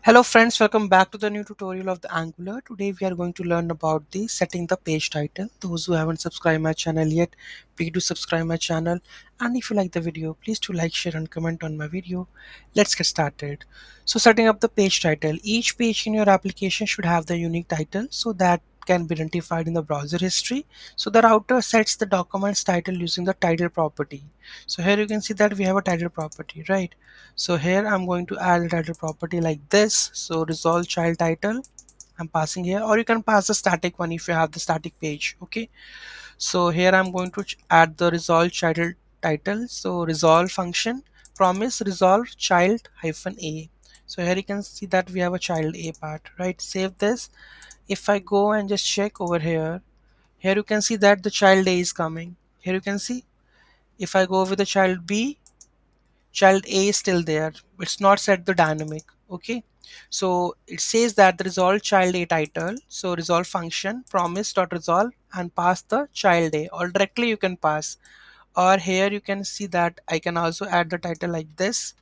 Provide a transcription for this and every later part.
Hello friends, welcome back to the new tutorial of the Angular. Today we are going to learn about the setting the page title. Those who haven't subscribed my channel yet, please do subscribe my channel. And if you like the video, please do like, share and comment on my video. Let's get started. So setting up the page title. Each page in your application should have the unique title so that can be identified in the browser history. So the router sets the document's title using the title property. So here you can see that we have a title property, right? So here I'm going to add a title property like this. So resolve child title I'm passing here, or you can pass the static one if you have the static page. Okay, so here I'm going to add the resolve child title. So resolve function promise resolve child hyphen a. So here you can see that we have a child a part, right? Save this. If I go and just check over here, here you can see that the child a is coming. Here you can see, if I go with the child b, child a is still there. It's not set the dynamic. Okay, so it says that the resolve child a title. So resolve function promise dot resolve and pass the child a, or directly you can pass, or here you can see that I can also add the title like this.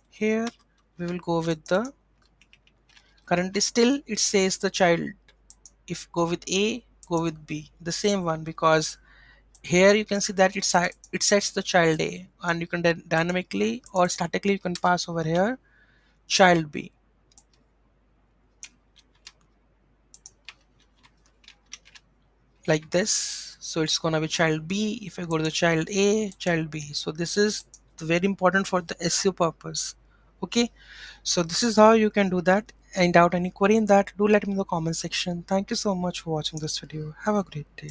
Here we will go with the current is still it says the child. If go with a, go with b, the same one, because here you can see that it sets the child a, and you can dynamically or statically you can pass over here child b like this. So it's gonna be child b. If I go to the child a, child b, so this is very important for the SEO purpose. Okay, so this is how you can do that. And doubt any query in that, do let me in the comment section. Thank you so much for watching this video. Have a great day.